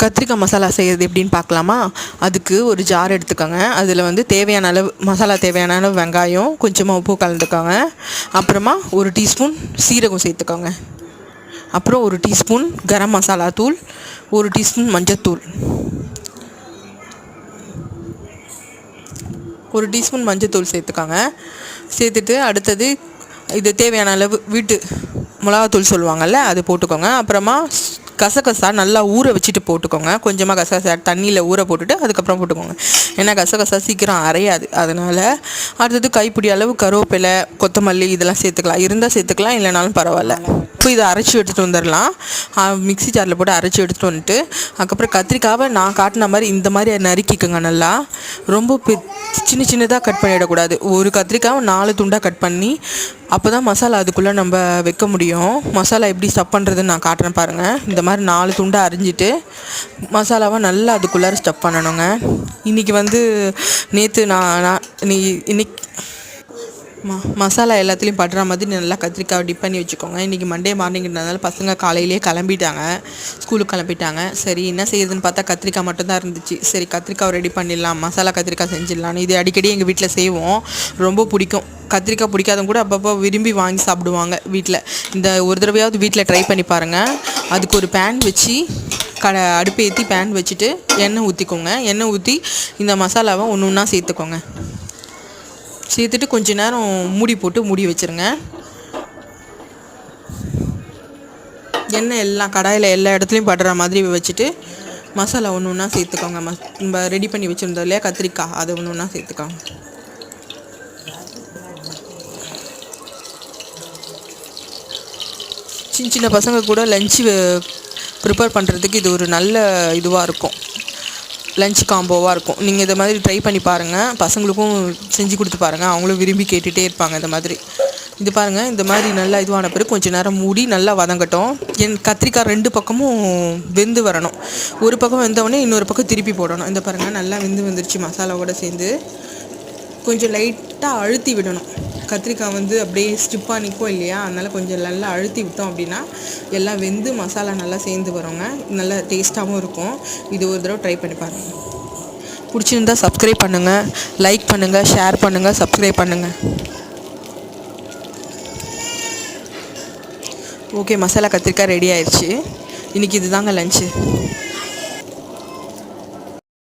கத்திரிக்காய் மசாலா செய்கிறது எப்படின்னு பார்க்கலாமா? அதுக்கு ஒரு ஜார் எடுத்துக்கோங்க. அதில் வந்து தேவையான அளவு மசாலா, தேவையான அளவு வெங்காயம், கொஞ்சமாக உப்பு கலந்துக்கோங்க. அப்புறமா ஒரு டீஸ்பூன் சீரகம் சேர்த்துக்கோங்க. அப்புறம் ஒரு டீஸ்பூன் கரம் மசாலா தூள், ஒரு டீஸ்பூன் மஞ்சத்தூள், ஒரு டீஸ்பூன் மஞ்சத்தூள் சேர்த்துக்கோங்க. சேர்த்துட்டு அடுத்தது இது தேவையான அளவு வீட்டு மிளகாத்தூள் சொல்லுவாங்கள்ல, அது போட்டுக்கோங்க. அப்புறமா கசகசா நல்லா ஊற வச்சுட்டு போட்டுக்கோங்க. கொஞ்சமாக கசகசா தண்ணியில் ஊற போட்டுட்டு அதுக்கப்புறம் போட்டுக்கோங்க. ஏன்னா கசகசா சீக்கிரம் அரையாது. அதனால் அடுத்தது கைப்பிடி அளவு கருவேப்பிலை, கொத்தமல்லி இதெல்லாம் சேர்த்துக்கலாம். இருந்தால் சேர்த்துக்கலாம், இல்லைனாலும் பரவாயில்ல. இப்போ இதை அரைச்சி எடுத்துகிட்டு வந்துடலாம். மிக்ஸி ஜாரில் போட்டு அரைச்சி எடுத்துகிட்டு வந்துட்டு அதுக்கப்புறம் கத்திரிக்காவை நான் காட்டின மாதிரி இந்த மாதிரி நறுக்கிக்கோங்க. நல்லா ரொம்ப சின்ன சின்னதாக கட் பண்ணிடக்கூடாது. ஒரு கத்திரிக்காவை 4 துண்டாக கட் பண்ணி, அப்போ தான் மசாலா அதுக்குள்ளே நம்ம வைக்க முடியும். மசாலா எப்படி ஸ்டஃப் பண்ணுறதுன்னு நான் காட்டுறேன் பாருங்கள். இந்த மாதிரி 4 துண்டாக அரிஞ்சிட்டு மசாலாவை நல்லா அதுக்குள்ளார ஸ்டஃப் பண்ணணுங்க. இன்றைக்கி வந்து நேற்று இன்னைக்கு மசாலா எல்லாத்துலேயும் படுற மாதிரி நல்லா கத்திரிக்காவை டிப் பண்ணி வச்சுக்கோங்க. இன்றைக்கி மண்டே மார்னிங்கிறதுனால பசங்க காலையிலே கிளம்பிட்டாங்க, ஸ்கூலுக்கு கிளம்பிட்டாங்க. சரி என்ன செய்யுதுன்னு பார்த்தா கத்திரிக்காய் மட்டும்தான் இருந்துச்சு. சரி கத்திரிக்காவை ரெடி பண்ணிடலாம், மசாலா கத்திரிக்காய் செஞ்சிடலான்னு. இது அடிக்கடி எங்கள் வீட்டில் செய்வோம், ரொம்ப பிடிக்கும். கத்திரிக்காய் பிடிக்காதவங்க கூட அப்பப்போ விரும்பி வாங்கி சாப்பிடுவாங்க வீட்டில். இந்த ஒரு தடவையாவது வீட்டில் ட்ரை பண்ணி பாருங்கள். அதுக்கு ஒரு பேன் வச்சு அடுப்பு ஏற்றி பேன் வச்சுட்டு எண்ணெய் ஊற்றிக்கோங்க. எண்ணெய் ஊற்றி இந்த மசாலாவை ஒன்று ஒன்றா சேர்த்துக்கோங்க. சேர்த்துட்டு கொஞ்ச நேரம் மூடி போட்டு மூடி வச்சுருங்க. எண்ணெய் எல்லாம் கடாயில் எல்லா இடத்துலையும் படுற மாதிரி வச்சுட்டு மசாலா ஒன்று ஒன்றா சேர்த்துக்கோங்க. நம்ம ரெடி பண்ணி வச்சுருந்தோம் இல்லையா கத்திரிக்காய், அதை ஒன்று ஒன்றா சேர்த்துக்கோங்க. சின்ன சின்ன பசங்க கூட லஞ்சு ப்ரிப்பேர் பண்ணுறதுக்கு இது ஒரு நல்ல இதுவாக இருக்கும், லஞ்ச் காம்போவாக இருக்கும். நீங்கள் இதை மாதிரி ட்ரை பண்ணி பாருங்கள், பசங்களுக்கும் செஞ்சு கொடுத்து பாருங்கள், அவங்களும் விரும்பி கேட்டுகிட்டே இருப்பாங்க இந்த மாதிரி. இது பாருங்கள், இந்த மாதிரி நல்லா இதுவான பிறகு கொஞ்சம் நேரம் மூடி நல்லா வதங்கட்டும். கத்திரிக்காய் 2 பக்கமும் வெந்து வரணும். ஒரு பக்கம் வெந்தவுடனே இன்னொரு பக்கம் திருப்பி போடணும். இந்த பாருங்கள் நல்லா வந்துருச்சு மசாலாவோடு சேர்ந்து. கொஞ்சம் லைட்டாக அழுத்தி விடணும். கத்திரிக்காய் வந்து அப்படியே ஸ்டிப்பாக நிற்கும் இல்லையா, அதனால் கொஞ்சம் நல்லா அழுத்தி விட்டோம் அப்படின்னா எல்லாம் வெந்து மசாலா நல்லா சேர்ந்து வருங்க. நல்லா டேஸ்ட்டாகவும் இருக்கும். இது ஒரு தடவை ட்ரை பண்ணி பாருங்கள். பிடிச்சிருந்தால் சப்ஸ்கிரைப் பண்ணுங்கள், லைக் பண்ணுங்கள், ஷேர் பண்ணுங்கள், சப்ஸ்கிரைப் பண்ணுங்கள். ஓகே, மசாலா கத்திரிக்காய் ரெடி ஆயிடுச்சு. இன்றைக்கி இது தாங்க லஞ்சு.